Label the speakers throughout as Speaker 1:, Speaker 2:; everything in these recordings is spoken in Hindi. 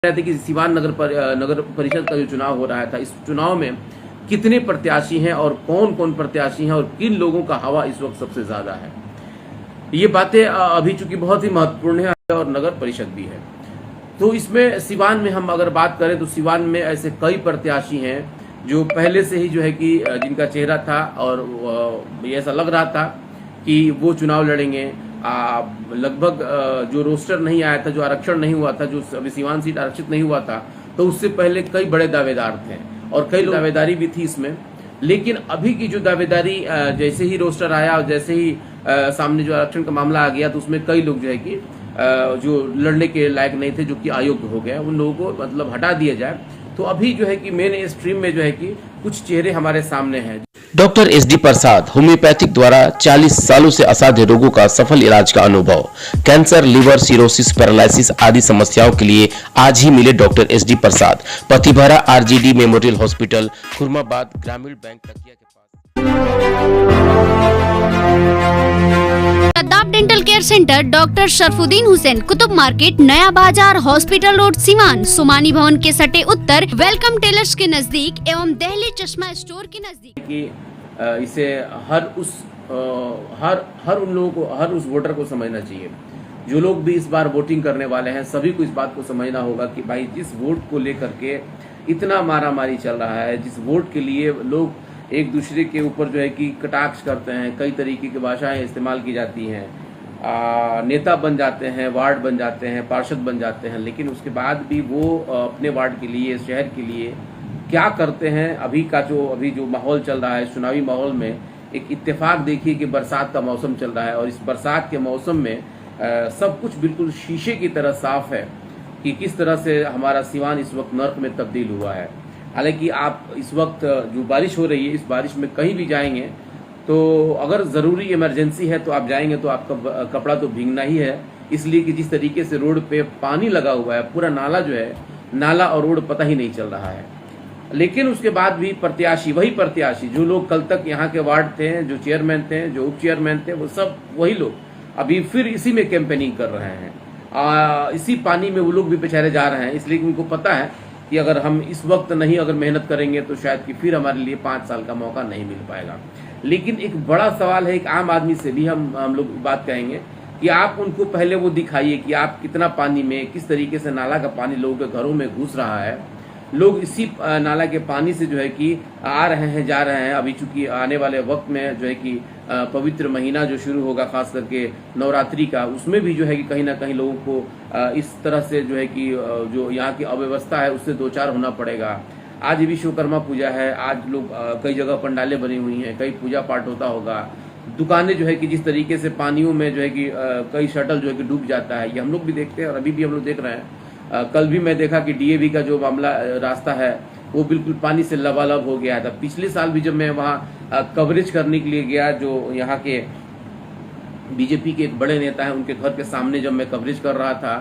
Speaker 1: रहे थे कि सिवान नगर परिषद का जो चुनाव हो रहा था, इस चुनाव में कितने प्रत्याशी हैं और कौन कौन प्रत्याशी हैं और किन लोगों का हवा इस वक्त सबसे ज्यादा है। ये बातें अभी चूंकि बहुत ही महत्वपूर्ण है और नगर परिषद भी है। तो इसमें सिवान में हम अगर बात करें तो सिवान में ऐसे कई प्रत्याशी हैं जो पहले से ही जो है कि जिनका चेहरा था और ये ऐसा लग रहा था कि वो चुनाव लड़ेंगे। लगभग जो रोस्टर नहीं आया था, जो आरक्षण नहीं हुआ था, जो अभी सिवान सीट आरक्षित नहीं हुआ था, तो उससे पहले कई बड़े दावेदार थे और कई दावेदारी भी थी इसमें। लेकिन अभी की जो दावेदारी, जैसे ही रोस्टर आया और जैसे ही सामने जो आरक्षण का मामला आ गया, तो उसमें कई लोग जो है कि जो लड़ने के लायक नहीं थे, जो कि अयोग्य हो गए, उन लोगों को मतलब हटा दिया जाए। तो अभी जो है कि मेन स्ट्रीम में जो है कि कुछ चेहरे हमारे सामने हैं।
Speaker 2: डॉक्टर एसडी प्रसाद, होम्योपैथिक द्वारा 40 सालों से असाध्य रोगों का सफल इलाज का अनुभव, कैंसर, लिवर, सिरोसिस, पैरालिसिस आदि समस्याओं के लिए आज ही मिले डॉक्टर एसडी प्रसाद, पतिभरा आरजीडी मेमोरियल हॉस्पिटल, खुरमाबाद, ग्रामीण बैंक तकिया के पास।
Speaker 3: सद्दाब dental care centre, doctor Sharafuddin Hussain, Qutub market, Naya Bazar, hospital road, Siwan, Sumani भवन के सटे उत्तर, वेलकम टेलर्स के नजदीक एवं दिल्ली चश्मा स्टोर के नजदीक।
Speaker 1: कि इसे हर उन लोगों को, हर उस वोटर को समझना चाहिए। जो लोग भी इस बार वोटिंग करने वाले हैं, सभी को इस बात को समझना होगा कि भाई जिस वोट को लेकर के इतना मारामारी चल रहा है, जिस वोट के लिए लोग एक दूसरे के ऊपर जो है कि कटाक्ष करते हैं, कई तरीके की भाषाएं इस्तेमाल की जाती हैं, नेता बन जाते हैं, वार्ड बन जाते हैं, पार्षद बन जाते हैं, लेकिन उसके बाद भी वो अपने वार्ड के लिए, शहर के लिए क्या करते हैं। अभी जो माहौल चल रहा है, चुनावी माहौल में एक इत्तेफाक देखिए कि बरसात का मौसम चल रहा है और इस बरसात के मौसम में सब कुछ बिल्कुल शीशे की तरह साफ है कि किस तरह से हमारा सिवान इस वक्त नर्क में तब्दील हुआ है। हालांकि आप इस वक्त जो बारिश हो रही है, इस बारिश में कहीं भी जाएंगे तो अगर ज़रूरी इमरजेंसी है तो आप जाएंगे तो आपका कपड़ा तो भीगना ही है, इसलिए कि जिस तरीके से रोड पे पानी लगा हुआ है, पूरा नाला जो है, नाला और रोड पता ही नहीं चल रहा है। लेकिन उसके बाद भी वही प्रत्याशी जो लोग कल तक यहाँ के वार्ड थे, जो चेयरमैन थे, जो उप चेयरमैन थे, वो सब वही लोग अभी फिर इसी में कैंपेनिंग कर रहे हैं। इसी पानी में वो लोग भी बेचारे जा रहे हैं, इसलिए कि उनको पता है कि अगर हम इस वक्त नहीं अगर मेहनत करेंगे तो शायद कि फिर हमारे लिए 5 साल का मौका नहीं मिल पाएगा। लेकिन एक बड़ा सवाल है, एक आम आदमी से भी हम लोग बात कहेंगे कि आप उनको पहले वो दिखाइए कि आप कितना पानी में, किस तरीके से नाला का पानी लोगों के घरों में घुस रहा है। लोग इसी नाला के पानी से जो है कि आ रहे हैं, जा रहे हैं। अभी चूंकि आने वाले वक्त में जो है कि पवित्र महीना जो शुरू होगा, खास करके नवरात्रि का, उसमें भी जो है कि कहीं ना कहीं लोगों को इस तरह से जो है कि जो यहाँ की अव्यवस्था है उससे दो चार होना पड़ेगा। आज विश्वकर्मा पूजा है, आज लोग कई जगह पंडालें बनी हुई हैं, कई पूजा पाठ होता होगा। दुकानें जो है कि जिस तरीके से पानियों में जो है कि कई शटल जो है कि डूब जाता है, ये हम लोग भी देखते हैं और अभी भी हम लोग देख रहे हैं। कल भी मैं देखा कि डीएवी का जो मामला रास्ता है वो बिल्कुल पानी से लबालब हो गया था। पिछले साल भी जब मैं वहाँ कवरेज करने के लिए गया, जो यहाँ के बीजेपी के एक बड़े नेता हैं, उनके घर के सामने जब मैं कवरेज कर रहा था,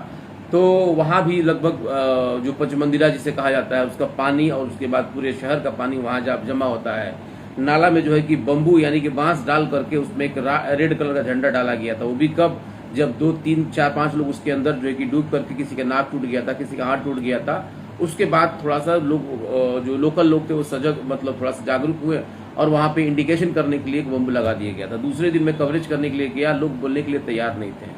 Speaker 1: तो वहाँ भी लगभग जो पंचमंदिरा जिसे कहा जाता है उसका पानी और उसके बाद पूरे शहर का पानी वहाँ जब जमा होता है। नाला में जो है कि बम्बू यानी कि बांस डाल करके उसमें एक रेड कलर का झंडा डाला गया था। वो भी कब, जब 2, 3, 4, 5 लोग उसके अंदर जो है कि डूब करके किसी का नाक टूट गया था, किसी का हाथ टूट गया था। उसके बाद थोड़ा सा लोग, जो लोकल लोग थे, वो सजग, मतलब थोड़ा सा जागरूक हुए और वहाँ पे इंडिकेशन करने के लिए एक बम्बू लगा दिया गया था। दूसरे दिन मैं कवरेज करने के लिए गया, लोग बोलने के लिए तैयार नहीं थे।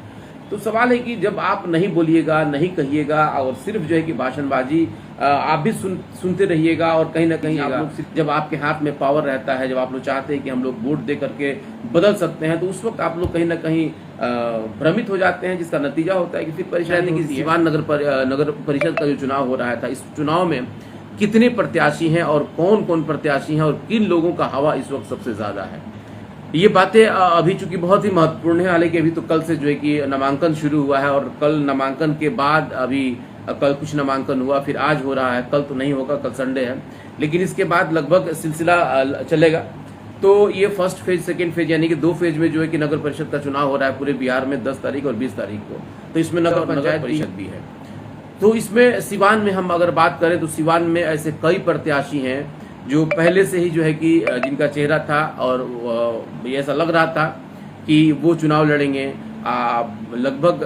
Speaker 1: तो सवाल है कि जब आप नहीं बोलिएगा, नहीं कहिएगा और सिर्फ जो है कि भाषणबाजी आप भी सुनते रहिएगा और कहीं ना कहीं आप लोग, जब आपके हाथ में पावर रहता है, जब आप लोग चाहते हैं कि हम लोग वोट दे करके बदल सकते हैं, तो उस वक्त आप लोग कहीं ना कहीं भ्रमित हो जाते हैं, जिसका नतीजा होता है कि फिर परेशानी होती है। सिवान नगर परिषद का जो चुनाव हो रहा था, इस चुनाव में कितने प्रत्याशी हैं और कौन कौन प्रत्याशी हैं और किन लोगों का हवा इस वक्त सबसे ज्यादा है। ये बातें अभी चूंकि बहुत ही महत्वपूर्ण है। हालांकि अभी तो कल से जो है कि नामांकन शुरू हुआ है और कल नामांकन के बाद अभी कल कुछ नामांकन हुआ, फिर आज हो रहा है, कल तो नहीं होगा, कल संडे है, लेकिन इसके बाद लगभग सिलसिला चलेगा। तो ये फर्स्ट फेज, सेकेंड फेज यानी कि 2 फेज में जो है कि नगर परिषद का चुनाव हो रहा है पूरे बिहार में 10 तारीख और 20 तारीख को। तो इसमें नगर पंचायत परिषद भी है। तो इसमें सिवान में हम अगर बात करें तो सिवान में ऐसे कई प्रत्याशी हैं जो पहले से ही जो है कि जिनका चेहरा था और ये ऐसा लग रहा था कि वो चुनाव लड़ेंगे। लगभग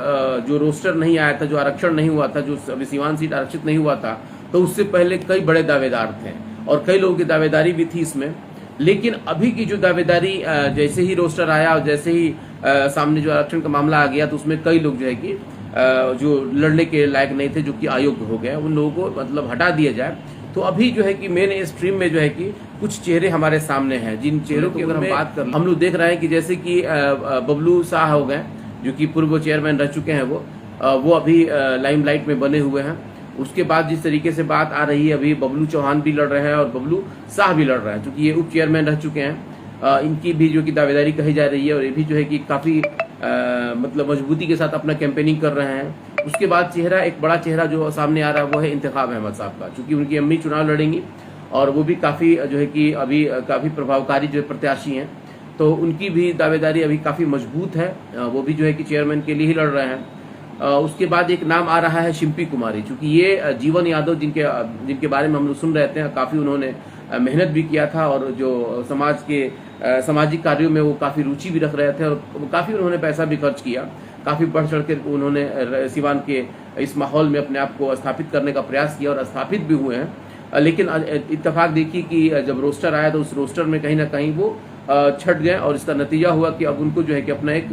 Speaker 1: जो रोस्टर नहीं आया था, जो आरक्षण नहीं हुआ था, जो अभी सीवान सीट आरक्षित नहीं हुआ था, तो उससे पहले कई बड़े दावेदार थे और कई लोगों की दावेदारी भी थी इसमें। लेकिन अभी की जो दावेदारी, जैसे ही रोस्टर आया और जैसे ही सामने जो आरक्षण का मामला आ गया, तो उसमें कई लोग जो है कि जो लड़ने के लायक नहीं थे, जो कि अयोग्य हो गए, उन लोगों को मतलब हटा दिया जाए। तो अभी जो है कि मेन स्ट्रीम में जो है कि कुछ चेहरे हमारे सामने हैं, जिन चेहरों की अगर हम बात कर, हम लोग देख रहे हैं कि जैसे कि बबलू शाह हो गए, जो कि पूर्व चेयरमैन रह चुके हैं, वो अभी लाइमलाइट में बने हुए हैं। उसके बाद जिस तरीके से बात आ रही है, अभी बबलू चौहान भी लड़ रहे हैं और बबलू शाह भी लड़ रहे हैं, क्योंकि ये उप चेयरमैन रह चुके हैं। इनकी भी जो कि दावेदारी कही जा रही है और ये भी जो है कि काफी मतलब मजबूती के साथ अपना कैंपेनिंग कर रहे हैं। उसके बाद चेहरा, एक बड़ा चेहरा जो सामने आ रहा है, वो है इंतखाब अहमद साहब का, क्योंकि उनकी अम्मी चुनाव लड़ेंगी और वो भी काफी जो है कि अभी काफी प्रभावकारी जो प्रत्याशी हैं, तो उनकी भी दावेदारी अभी काफी मजबूत है। वो भी जो है कि चेयरमैन के लिए ही लड़ रहे हैं। उसके बाद एक नाम आ रहा है शिम्पी कुमारी, क्योंकि ये जीवन यादव जिनके बारे में हम लोग सुन रहे थे, काफी उन्होंने मेहनत भी किया था और जो समाज के सामाजिक कार्यों में वो काफी रुचि भी रख रहे थे और काफी उन्होंने पैसा भी खर्च किया, काफी बढ़ चढ़ कर उन्होंने सिवान के इस माहौल में अपने आप को स्थापित करने का प्रयास किया और स्थापित भी हुए हैं। लेकिन इत्तेफाक देखिए कि जब रोस्टर आया तो उस रोस्टर में कहीं ना कहीं वो छट गए और इसका नतीजा हुआ कि अब उनको जो है कि अपना एक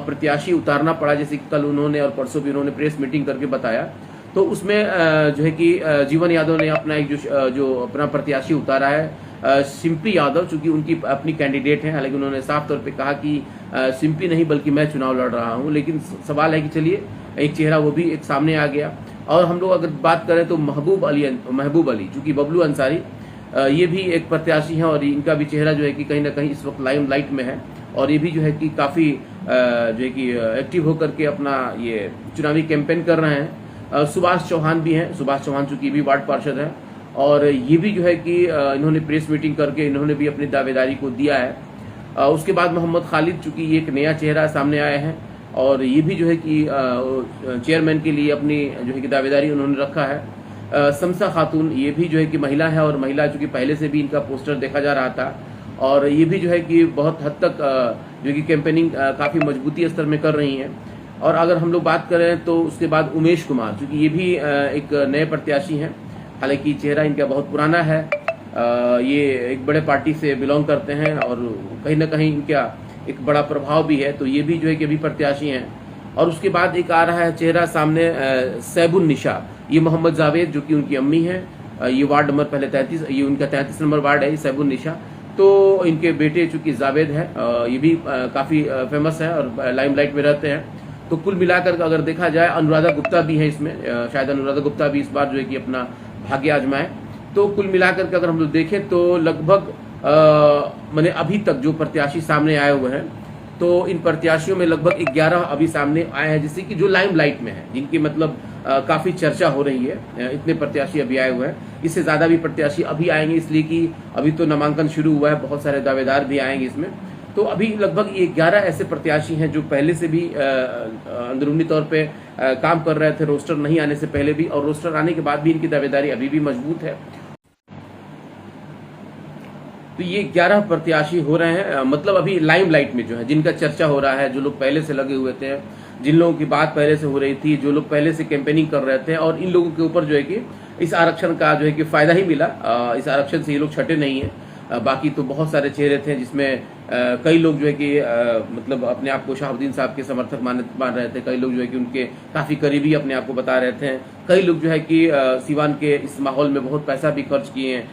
Speaker 1: प्रत्याशी उतारना पड़ा, जैसे कल उन्होंने और परसों भी उन्होंने प्रेस मीटिंग करके बताया। तो उसमें जो है कि जीवन यादव ने अपना एक जो अपना प्रत्याशी उतारा है, सिम्पी यादव, चूंकि उनकी अपनी कैंडिडेट हैं। हालांकि उन्होंने साफ तौर पे कहा कि सिम्पी नहीं बल्कि मैं चुनाव लड़ रहा हूं। लेकिन सवाल है कि चलिए एक चेहरा वो भी एक सामने आ गया। और हम लोग अगर बात करें तो महबूब अली चूंकि बबलू अंसारी ये भी एक प्रत्याशी हैं और इनका भी चेहरा जो है कि कहीं ना कहीं इस वक्त लाइमलाइट में है और ये भी जो है कि काफी जो है कि एक्टिव होकर के अपना ये चुनावी कैंपेन कर रहे हैं। सुभाष चौहान भी हैं, सुभाष चौहान चूंकि भी वार्ड पार्षद हैं और ये भी जो है कि इन्होंने प्रेस मीटिंग करके इन्होंने भी अपनी दावेदारी को दिया है। उसके बाद मोहम्मद खालिद, चूंकि ये एक नया चेहरा सामने आया है और ये भी जो है कि चेयरमैन के लिए अपनी जो है कि दावेदारी उन्होंने रखा है। शमसा खातून, ये भी जो है कि महिला है और महिला चूंकि पहले से भी इनका पोस्टर देखा जा रहा था और ये भी जो है कि बहुत हद तक जो कि कैंपेनिंग काफी मजबूती स्तर में कर रही हैं। और अगर हम लोग बात करें तो उसके बाद उमेश कुमार, चूंकि ये भी एक नए प्रत्याशी हैं, हालांकि चेहरा इनका बहुत पुराना है। ये एक बड़े पार्टी से बिलोंग करते हैं और कहीं ना कहीं इनका एक बड़ा प्रभाव भी है, तो ये भी जो है कि अभी प्रत्याशी हैं। और उसके बाद एक आ रहा है चेहरा सामने, सैबुन निशा, ये मोहम्मद जावेद जो कि उनकी अम्मी है, ये वार्ड नंबर पहले 33, ये उनका 33 नंबर वार्ड है, सैबुन निशा। तो इनके बेटे चूंकि जावेद है, ये भी काफी फेमस है और लाइमलाइट में रहते हैं। तो कुल मिलाकर अगर देखा जाए, अनुराधा गुप्ता भी है इसमें, शायद अनुराधा गुप्ता भी इस बार जो है कि अपना भाग्य आजमाए। तो कुल मिलाकर के अगर हम लोग देखें तो लगभग मैंने अभी तक जो प्रत्याशी सामने आए हुए हैं, तो इन प्रत्याशियों में लगभग 11 अभी सामने आए हैं, जिससे कि जो लाइमलाइट में है, जिनकी मतलब काफी चर्चा हो रही है। इतने प्रत्याशी अभी आए हुए हैं, इससे ज्यादा भी प्रत्याशी अभी आएंगे, इसलिए कि अभी तो नामांकन शुरू हुआ है, बहुत सारे दावेदार भी आएंगे इसमें। तो अभी लगभग 11 ऐसे प्रत्याशी हैं जो पहले से भी अंदरूनी तौर पे काम कर रहे थे, रोस्टर नहीं आने से पहले भी, और रोस्टर आने के बाद भी इनकी दावेदारी अभी भी मजबूत है। तो ये 11 प्रत्याशी हो रहे हैं, मतलब अभी लाइमलाइट में जो है, जिनका चर्चा हो रहा है, जो लोग पहले से लगे हुए थे, जिन लोगों की बात पहले से हो रही थी, जो लोग पहले से कैंपेनिंग कर रहे थे, और इन लोगों के ऊपर जो है कि इस आरक्षण का जो है कि फायदा ही मिला। इस आरक्षण से ये लोग छटे नहीं है। बाकी तो बहुत सारे चेहरे थे जिसमें कई लोग जो है कि मतलब अपने आप को शहाबुद्दीन साहब के समर्थक मान रहे थे, कई लोग जो है कि उनके काफी करीबी अपने आप को बता रहे थे, कई लोग जो है कि सीवान के इस माहौल में बहुत पैसा भी खर्च किए हैं।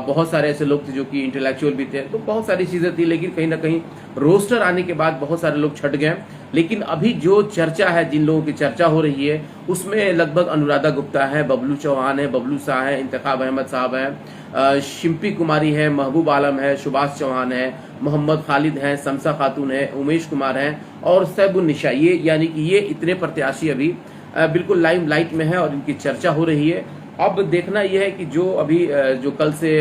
Speaker 1: बहुत सारे ऐसे लोग थे जो कि इंटेलेक्चुअल भी थे, तो बहुत सारी चीजें थी। लेकिन कहीं ना कहीं रोस्टर आने के बाद बहुत सारे लोग छट गए। लेकिन अभी जो चर्चा है, जिन लोगों की चर्चा हो रही है, उसमें लगभग अनुराधा गुप्ता है, बबलू चौहान है, बबलू शाह है, इंतखाब अहमद साहब है, शिम्पी कुमारी है, महबूब आलम है, सुभाष चौहान है, मोहम्मद खालिद है, शमसा खातून है, उमेश कुमार है और सैबुन निशा। ये यानी कि ये इतने प्रत्याशी अभी बिल्कुल लाइमलाइट में है और इनकी चर्चा हो रही है। अब देखना यह है कि जो अभी जो कल से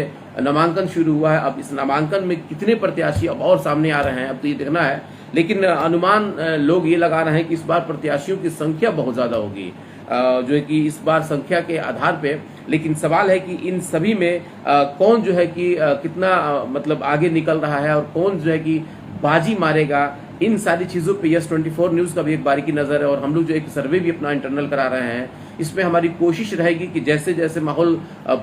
Speaker 1: नामांकन शुरू हुआ है, अब इस नामांकन में कितने प्रत्याशी अब और सामने आ रहे हैं, अब तो ये देखना है। लेकिन अनुमान लोग ये लगा रहे हैं कि इस बार प्रत्याशियों की संख्या बहुत ज्यादा होगी, जो है कि इस बार संख्या के आधार पे। लेकिन सवाल है कि इन सभी में कौन जो है कि कितना मतलब आगे निकल रहा है और कौन जो है कि बाजी मारेगा, इन सारी चीज़ों पे यस 24 न्यूज़ का भी एक बारीकी नज़र है और हम लोग जो एक सर्वे भी अपना इंटरनल करा रहे हैं, इसमें हमारी कोशिश रहेगी कि जैसे जैसे माहौल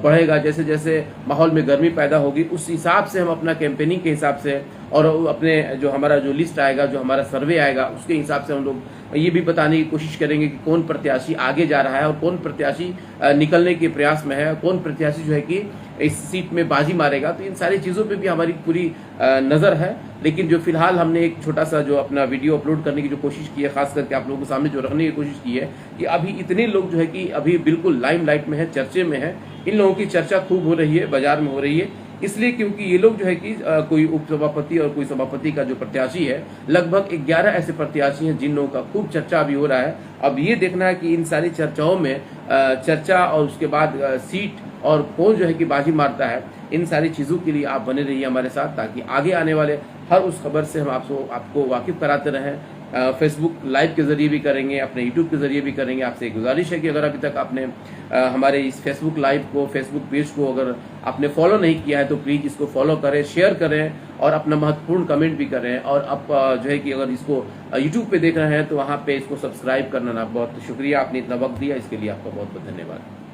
Speaker 1: बढ़ेगा, जैसे जैसे माहौल में गर्मी पैदा होगी, उस हिसाब से हम अपना कैंपेनिंग के हिसाब से और अपने जो हमारा जो लिस्ट आएगा, जो हमारा सर्वे आएगा, उसके हिसाब से हम लोग ये भी बताने की कोशिश करेंगे कि कौन प्रत्याशी आगे जा रहा है और कौन प्रत्याशी निकलने के प्रयास में है, कौन प्रत्याशी जो है कि इस सीट में बाजी मारेगा। तो इन सारी चीज़ों पे भी हमारी पूरी नज़र है। लेकिन जो फिलहाल हमने एक छोटा सा जो अपना वीडियो अपलोड करने की जो कोशिश की है, खास करके आप लोगों के सामने जो रखने की कोशिश की है कि अभी इतने लोग जो है कि अभी बिल्कुल लाइमलाइट में है, चर्चे में है, इन लोगों की चर्चा खूब हो रही है, बाजार में हो रही है, इसलिए क्योंकि ये लोग जो है कि कोई उपसभापति और कोई सभापति का जो प्रत्याशी है, लगभग 11 ऐसे प्रत्याशी हैं जिन लोगों का खूब चर्चा अभी हो रहा है। अब ये देखना है कि इन सारी चर्चाओं में चर्चा और उसके बाद सीट और कौन जो है कि बाजी मारता है, इन सारी चीज़ों के लिए आप बने रहिए हमारे साथ, ताकि आगे आने वाले हर उस खबर से हम आपको वाकिफ कराते रहें। फेसबुक लाइव के जरिए भी करेंगे, अपने यूट्यूब के जरिए भी करेंगे। आपसे एक गुजारिश है कि अगर अभी तक आपने हमारे इस फेसबुक लाइव को, फेसबुक पेज को अगर आपने फॉलो नहीं किया है तो प्लीज़ इसको फॉलो करें, शेयर करें और अपना महत्वपूर्ण कमेंट भी करें। और अब जो है कि अगर इसको यूट्यूब पे देख रहे हैं तो वहाँ पे इसको सब्सक्राइब करना ना। बहुत शुक्रिया, आपने इतना वक्त दिया, इसके लिए आपका बहुत बहुत धन्यवाद।